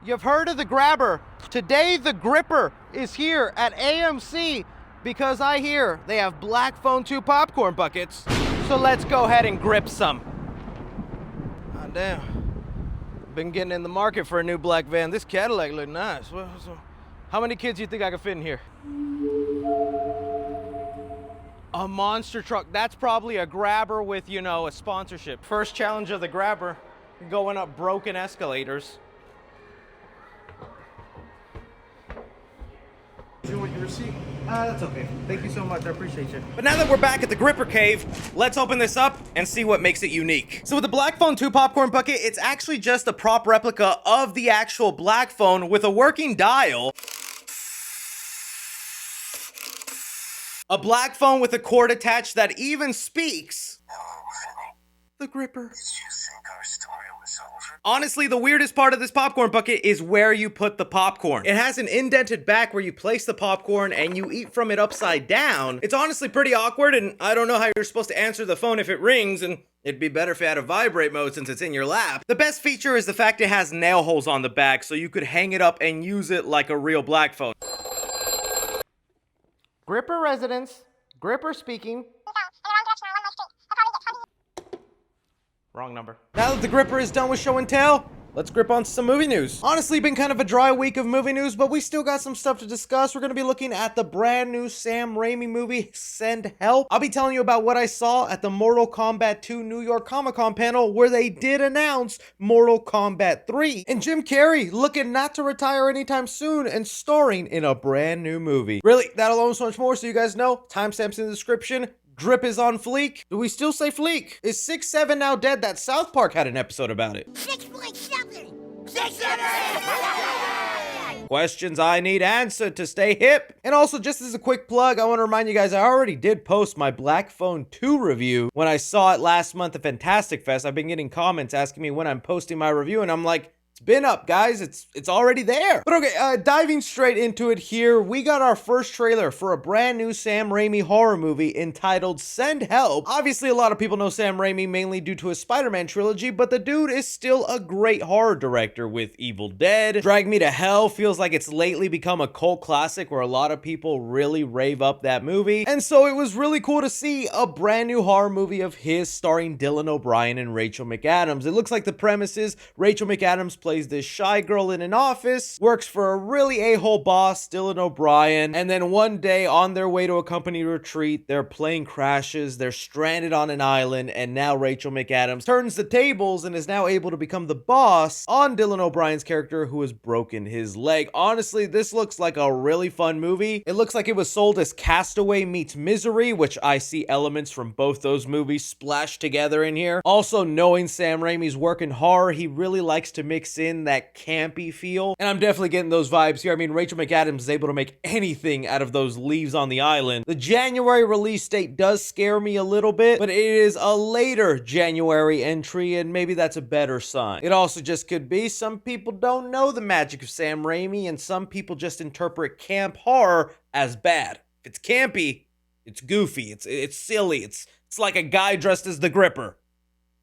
You've heard of the grabber. Today, the gripper is here at AMC because I hear they have Black Phone 2 popcorn buckets. So let's go ahead and grip some. Ah, damn. Been getting in the market for a new black van. This Cadillac look nice. How many kids do you think I could fit in here? A monster truck. That's probably a grabber with, you know, a sponsorship. First challenge of the grabber, going up broken escalators. Do you want your receipt? That's okay. Thank you so much. I appreciate you. But now that we're back at the Gripper Cave, let's open this up and see what makes it unique. So with the Black Phone 2 popcorn bucket, it's actually just a prop replica of the actual Black Phone with a working dial. A Black Phone with a cord attached that even speaks. Hello, Vinny. The Gripper. Did you think our story was over? Honestly, the weirdest part of this popcorn bucket is where you put the popcorn. It has an indented back where you place the popcorn and you eat from it upside down. It's honestly pretty awkward, and I don't know how you're supposed to answer the phone if it rings, and it'd be better if it had a vibrate mode since it's in your lap. The best feature is the fact it has nail holes on the back, so you could hang it up and use it like a real Black Phone. Gripper residence. Gripper speaking. Wrong number. Now that the Gripper is done with show and tell, let's grip on some movie news. Honestly, been kind of a dry week of movie news, but we still got some stuff to discuss. We're going to be looking at the brand new Sam Raimi movie, Send Help. I'll be telling you about what I saw at the Mortal Kombat 2 New York Comic-Con panel where they did announce Mortal Kombat 3. And Jim Carrey looking not to retire anytime soon and starring in a brand new movie. Really, that alone so much more, so you guys know, timestamps in the description. Drip is on fleek. Do we still say fleek? Is 6'7" now dead? That South Park had an episode about it. 6.7! 6'7"! Questions I need answered to stay hip. And also, just as a quick plug, I want to remind you guys, I already did post my Black Phone 2 review when I saw it last month at Fantastic Fest. I've been getting comments asking me when I'm posting my review, and I'm like, it's been up, guys. It's already there. But okay, diving straight into it here, we got our first trailer for a brand new Sam Raimi horror movie entitled Send Help. Obviously, a lot of people know Sam Raimi mainly due to his Spider-Man trilogy, but the dude is still a great horror director with Evil Dead. Drag Me to Hell feels like it's lately become a cult classic where a lot of people really rave up that movie. And so it was really cool to see a brand new horror movie of his starring Dylan O'Brien and Rachel McAdams. It looks like the premise is Rachel McAdams plays this shy girl in an office, works for a really a-hole boss, Dylan O'Brien, and then one day on their way to a company retreat, their plane crashes, they're stranded on an island, and now Rachel McAdams turns the tables and is now able to become the boss on Dylan O'Brien's character who has broken his leg. Honestly, this looks like a really fun movie. It looks like it was sold as Castaway meets Misery, which I see elements from both those movies splashed together in here. Also, knowing Sam Raimi's work in horror, he really likes to mix in that campy feel, and I'm definitely getting those vibes here. I mean, Rachel McAdams is able to make anything out of those leaves on the island. The January release date does scare me a little bit, but it is a later January entry, and maybe that's a better sign. It also just could be some people don't know the magic of Sam Raimi, and some people just interpret camp horror as bad. If it's campy, it's goofy, it's silly, it's like a guy dressed as the Gripper.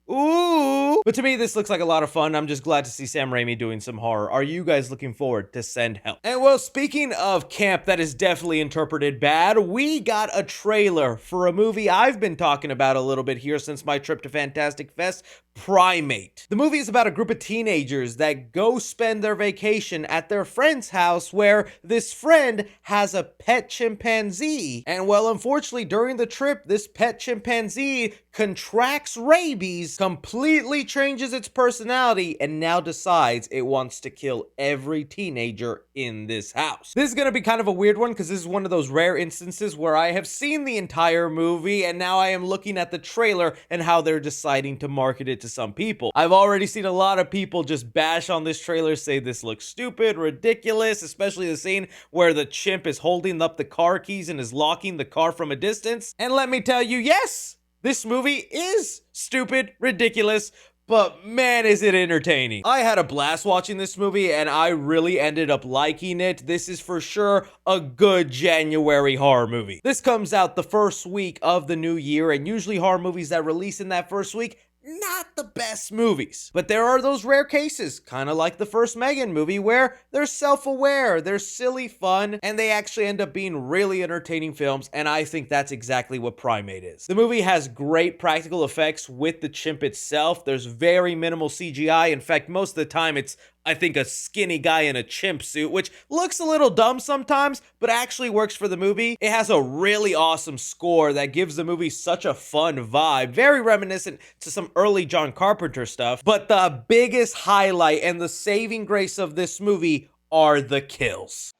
Ooh. But to me, this looks like a lot of fun. I'm just glad to see Sam Raimi doing some horror. Are you guys looking forward to Send Help? And well, speaking of camp that is definitely interpreted bad, we got a trailer for a movie I've been talking about a little bit here since my trip to Fantastic Fest, Primate. The movie is about a group of teenagers that go spend their vacation at their friend's house where this friend has a pet chimpanzee. And well, unfortunately, during the trip, this pet chimpanzee contracts rabies, completely changes its personality, and now decides it wants to kill every teenager in this house. This is gonna be kind of a weird one because this is one of those rare instances where I have seen the entire movie and now I am looking at the trailer and how they're deciding to market it to some people. I've already seen a lot of people just bash on this trailer, say this looks stupid, ridiculous, especially the scene where the chimp is holding up the car keys and is locking the car from a distance. And let me tell you, yes, this movie is stupid, ridiculous, but man, is it entertaining. I had a blast watching this movie and I really ended up liking it. This is for sure a good January horror movie. This comes out the first week of the new year, and usually horror movies that release in that first week not the best movies. But there are those rare cases, kind of like the first Megan movie, where they're self-aware, they're silly fun, and they actually end up being really entertaining films, and I think that's exactly what Primate is. The movie has great practical effects with the chimp itself. There's very minimal CGI. In fact, most of the time it's, I think, a skinny guy in a chimp suit, which looks a little dumb sometimes, but actually works for the movie. It has a really awesome score that gives the movie such a fun vibe, very reminiscent to some early John Carpenter stuff. But the biggest highlight and the saving grace of this movie are the kills.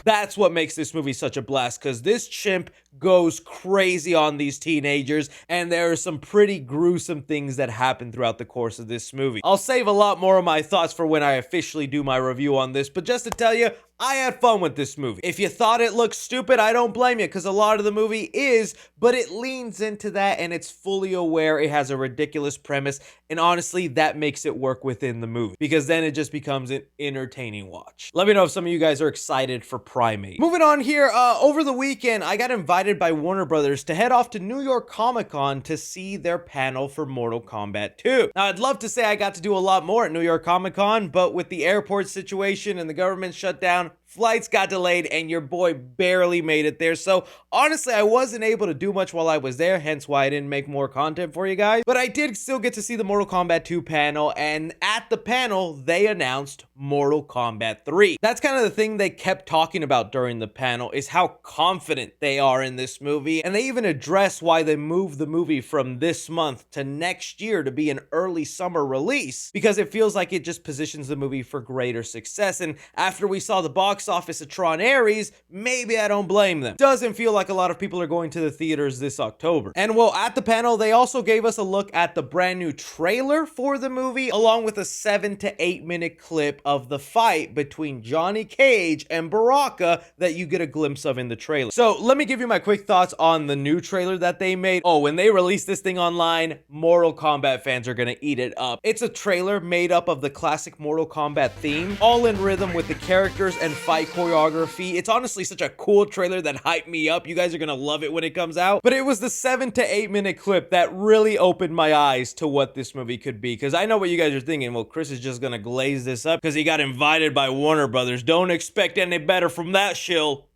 That's what makes this movie such a blast, because this chimp goes crazy on these teenagers, and there are some pretty gruesome things that happen throughout the course of this movie. I'll save a lot more of my thoughts for when I officially do my review on this, but just to tell you, I had fun with this movie. If you thought it looked stupid, I don't blame you, because a lot of the movie is, but it leans into that, and it's fully aware it has a ridiculous premise, and honestly, that makes it work within the movie, because then it just becomes an entertaining watch. Let me know if some of you guys are excited for Primate. Moving on here, over the weekend, I got invited by Warner Brothers to head off to New York Comic-Con to see their panel for Mortal Kombat 2. Now, I'd love to say I got to do a lot more at New York Comic-Con, but with the airport situation and the government shutdown, flights got delayed and your boy barely made it there. So honestly, I wasn't able to do much while I was there, hence why I didn't make more content for you guys. But I did still get to see the Mortal Kombat 2 panel, and at the panel, they announced Mortal Kombat 3. That's kind of the thing they kept talking about during the panel, is how confident they are in this movie. And they even address why they moved the movie from this month to next year to be an early summer release, because it feels like it just positions the movie for greater success. And after we saw the box office of Tron Ares, maybe I don't blame them. Doesn't feel like a lot of people are going to the theaters this October. And well, at the panel, they also gave us a look at the brand new trailer for the movie, along with a 7 to 8 minute clip of the fight between Johnny Cage and Baraka that you get a glimpse of in the trailer. So let me give you my quick thoughts on the new trailer that they made. Oh, when they release this thing online, Mortal Kombat fans are gonna eat it up. It's a trailer made up of the classic Mortal Kombat theme, all in rhythm with the characters and fight choreography. It's honestly such a cool trailer that hyped me up. You guys are gonna love it when it comes out. But it was the 7 to 8 minute clip that really opened my eyes to what this movie could be. Because I know what you guys are thinking. Well, Chris is just gonna glaze this up because he got invited by Warner Brothers. Don't expect any better from that shill.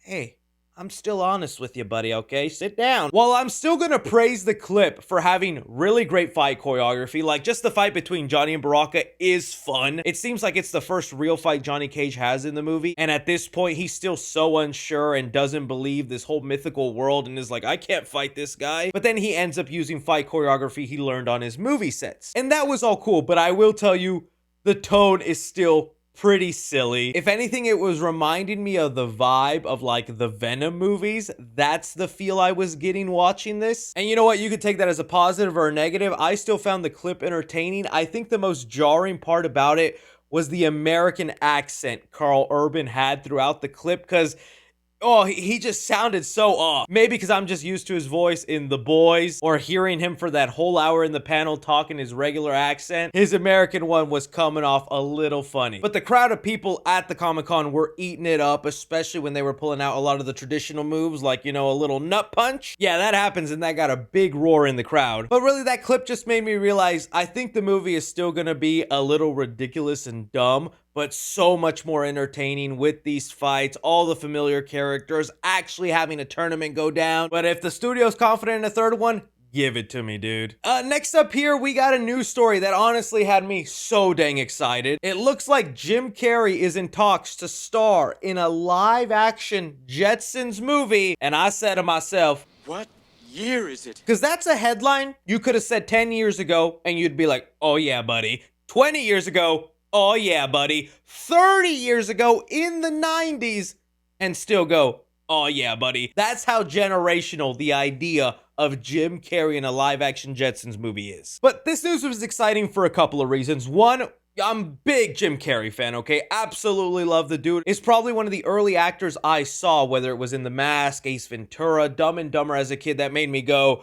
Hey, I'm still honest with you, buddy, okay? Sit down. While I'm still gonna praise the clip for having really great fight choreography, like just the fight between Johnny and Baraka is fun. It seems like it's the first real fight Johnny Cage has in the movie, and at this point, he's still so unsure and doesn't believe this whole mythical world and is like, I can't fight this guy. But then he ends up using fight choreography he learned on his movie sets. And that was all cool, but I will tell you, the tone is still pretty silly. If anything, it was reminding me of the vibe of like the Venom movies. That's the feel I was getting watching this. And you know what? You could take that as a positive or a negative. I still found the clip entertaining. I think the most jarring part about it was the American accent Carl Urban had throughout the clip, because oh, he just sounded so off. Maybe because I'm just used to his voice in The Boys, or hearing him for that whole hour in the panel talking his regular accent. His American one was coming off a little funny. But the crowd of people at the Comic-Con were eating it up, especially when they were pulling out a lot of the traditional moves, like, you know, a little nut punch. Yeah, that happens, and that got a big roar in the crowd. But really, that clip just made me realize I think the movie is still gonna be a little ridiculous and dumb, but so much more entertaining with these fights, all the familiar characters, actually having a tournament go down. But if the studio's confident in a third one, give it to me, dude. Next up here, we got a news story that honestly had me so dang excited. It looks like Jim Carrey is in talks to star in a live-action Jetsons movie, and I said to myself, what year is it? because that's a headline you could have said 10 years ago, and you'd be like, oh yeah, buddy. 20 years ago, oh yeah, buddy. 30 years ago in the 90s, and still go, oh yeah, buddy. That's how generational the idea of Jim Carrey in a live-action Jetsons movie is. But this news was exciting for a couple of reasons. One, I'm a big Jim Carrey fan, okay? Absolutely love the dude. He's probably one of the early actors I saw, whether it was in The Mask, Ace Ventura, Dumb and Dumber as a kid, that made me go,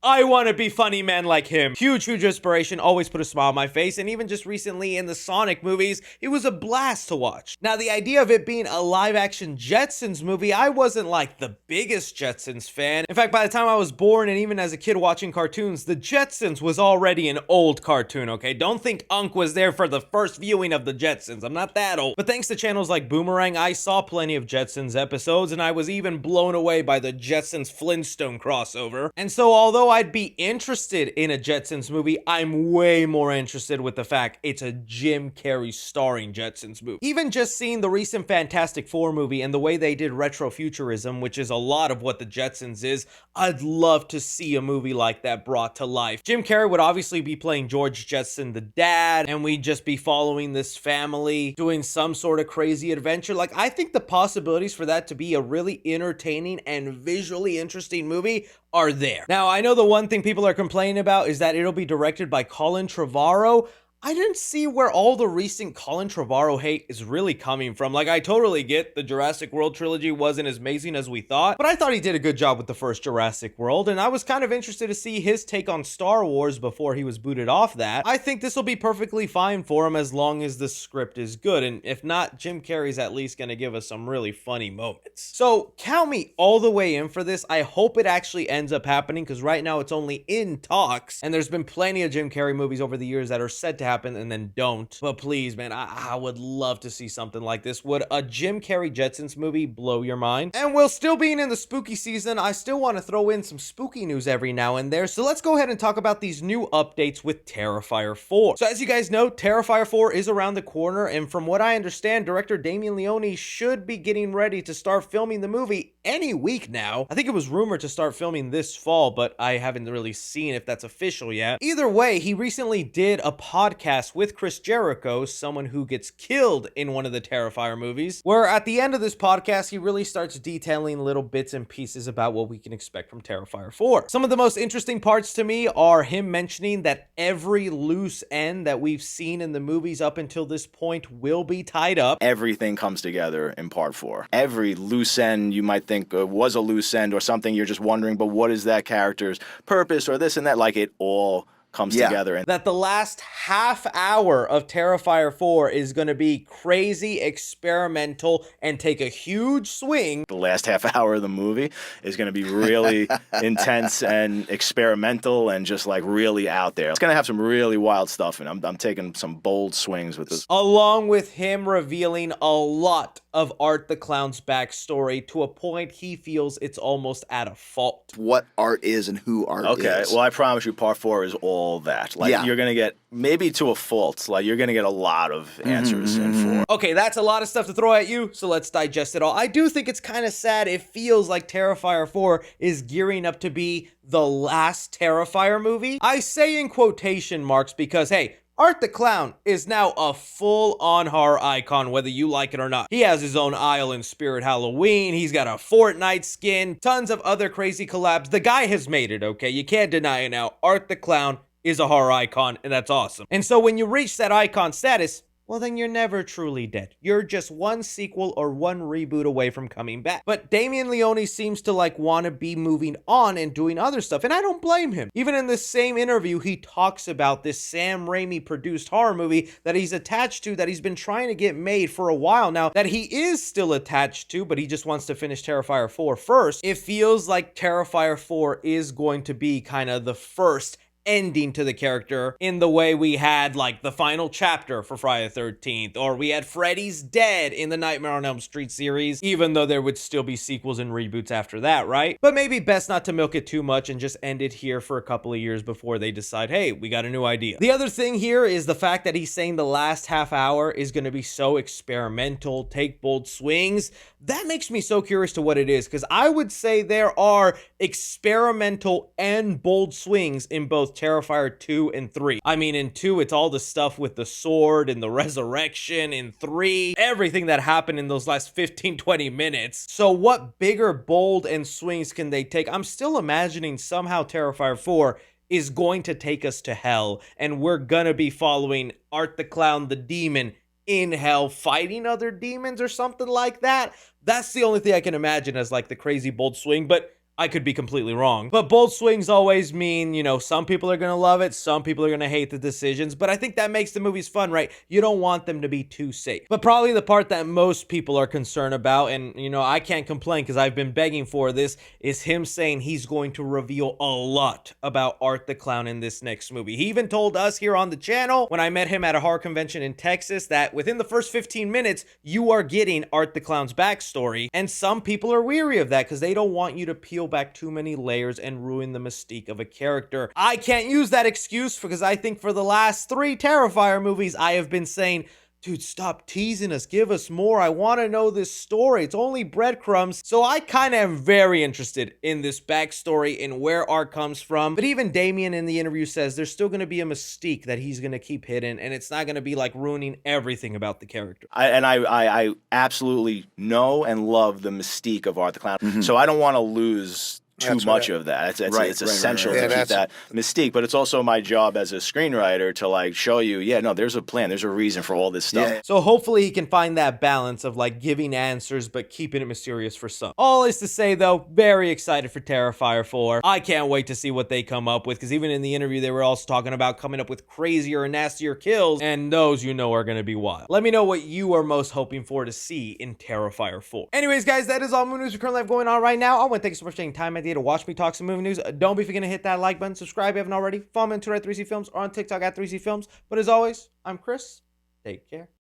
I want to be funny man like him. Huge inspiration, always put a smile on my face, and even just recently in the Sonic movies, it was a blast to watch. Now, the idea of it being a live-action Jetsons movie, I wasn't like the biggest Jetsons fan. In fact, by the time I was born and even as a kid watching cartoons, the Jetsons was already an old cartoon, okay? Don't think Unc was there for the first viewing of the Jetsons. I'm not that old. But thanks to channels like Boomerang, I saw plenty of Jetsons episodes, and I was even blown away by the Jetsons Flintstone crossover. And so although I'd be interested in a Jetsons movie, I'm way more interested with the fact it's a Jim Carrey starring Jetsons movie. Even just seeing the recent Fantastic Four movie and the way they did retrofuturism, which is a lot of what the Jetsons is, I'd love to see a movie like that brought to life. Jim Carrey would obviously be playing George Jetson, the dad, and we'd just be following this family doing some sort of crazy adventure. Like, I think the possibilities for that to be a really entertaining and visually interesting movie are there. Now, I know the one thing people are complaining about is that it'll be directed by Colin Trevorrow. I didn't see where all the recent Colin Trevorrow hate is really coming from. Like, I totally get the Jurassic World trilogy wasn't as amazing as we thought, but I thought he did a good job with the first Jurassic World, and I was kind of interested to see his take on Star Wars before he was booted off that. I think this will be perfectly fine for him as long as the script is good, and if not, Jim Carrey's at least gonna give us some really funny moments. So, count me all the way in for this. I hope it actually ends up happening, because right now it's only in talks, and there's been plenty of Jim Carrey movies over the years that are said to happen and then don't. But please, man, I would love to see something like this. Would a Jim Carrey Jetsons movie blow your mind? And while still being in the spooky season, I still want to throw in some spooky news every now and there. So let's go ahead and talk about these new updates with Terrifier 4. So as you guys know, Terrifier 4 is around the corner, and from what I understand, director Damien Leone should be getting ready to start filming the movie any week now. I think it was rumored to start filming this fall, but I haven't really seen if that's official yet. Either way, he recently did a podcast with Chris Jericho, someone who gets killed in one of the Terrifier movies, where at the end of this podcast, he really starts detailing little bits and pieces about what we can expect from Terrifier 4. Some of the most interesting parts to me are him mentioning that every loose end that we've seen in the movies up until this point will be tied up. Everything comes together in part 4. Every loose end you might think was a loose end or something you're just wondering, but what is that character's purpose or this and that? Like, it all comes together. And that the last half hour of Terrifier 4 is going to be crazy, experimental, and take a huge swing. The last half hour of the movie is going to be really intense and experimental and just like really out there. It's going to have some really wild stuff, and I'm taking some bold swings with this. Along with him revealing a lot of Art the Clown's backstory to a point he feels it's almost at a fault. What art is and who art is. Okay, well, I promise you part 4 is all that. Like, you're going to get, maybe to a fault, like, you're going to get a lot of answers in 4. Okay, that's a lot of stuff to throw at you, so let's digest it all. I do think it's kind of sad. It feels like Terrifier 4 is gearing up to be the last Terrifier movie. I say in quotation marks because, hey, Art the Clown is now a full-on horror icon, whether you like it or not. He has his own aisle in Spirit Halloween. He's got a Fortnite skin, tons of other crazy collabs. The guy has made it, okay? You can't deny it now. Art the Clown is a horror icon, and that's awesome. And so when you reach that icon status, well, then you're never truly dead. You're just one sequel or one reboot away from coming back. But Damien Leone seems to want to be moving on and doing other stuff, and I don't blame him. Even in the same interview, he talks about this Sam Raimi produced horror movie that he's attached to, that he's been trying to get made for a while now, that he is still attached to, but he just wants to finish Terrifier 4 first. It feels like Terrifier 4 is going to be kind of the first ending to the character in the way we had the final chapter for Friday the 13th, or we had Freddy's Dead in the Nightmare on Elm Street series, even though there would still be sequels and reboots after that, right? But maybe best not to milk it too much and just end it here for a couple of years before they decide, hey, we got a new idea. The other thing here is the fact that he's saying the last half hour is going to be so experimental, take bold swings. That makes me so curious to what it is, because I would say there are experimental and bold swings in both Terrifier 2 and 3. I mean, in 2, it's all the stuff with the sword and the resurrection. In 3, everything that happened in those last 15-20 minutes. So what bigger, bold, and swings can they take? I'm still imagining somehow Terrifier 4 is going to take us to hell, and we're gonna be following Art the Clown, the demon, in hell, fighting other demons or something like that. That's the only thing I can imagine as the crazy bold swing, but I could be completely wrong. But bold swings always mean, you know, some people are going to love it, some people are going to hate the decisions, but I think that makes the movies fun, right? You don't want them to be too safe. But probably the part that most people are concerned about, and, you know, I can't complain because I've been begging for this, is him saying he's going to reveal a lot about Art the Clown in this next movie. He even told us here on the channel, when I met him at a horror convention in Texas, that within the first 15 minutes, you are getting Art the Clown's backstory, and some people are weary of that because they don't want you to peel back too many layers and ruin the mystique of a character. I can't use that excuse because I think for the last 3 Terrifier movies, I have been saying, dude, stop teasing us. Give us more. I want to know this story. It's only breadcrumbs. So I kind of am very interested in this backstory and where Art comes from. But even Damien in the interview says there's still going to be a mystique that he's going to keep hidden, and it's not going to be like ruining everything about the character. I absolutely know and love the mystique of Art the Clown. So I don't want to lose too much of that. It's essential to keep that mystique, but it's also my job as a screenwriter to like show you, yeah, no, there's a plan, there's a reason for all this stuff. Yeah. So hopefully he can find that balance of like giving answers but keeping it mysterious for some. All is to say though, very excited for Terrifier 4. I can't wait to see what they come up with, because even in the interview they were also talking about coming up with crazier and nastier kills, and those, you know, are going to be wild. Let me know what you are most hoping for to see in Terrifier 4. Anyways guys, that is all movie news we currently have going on right now. I want to thank you so much for taking time at the end to watch me talk some movie news. Don't be forgetting to hit that like button, subscribe if you haven't already, follow me on Twitter at 3C Films or on TikTok at 3C Films. But as always, I'm Chris. Take care.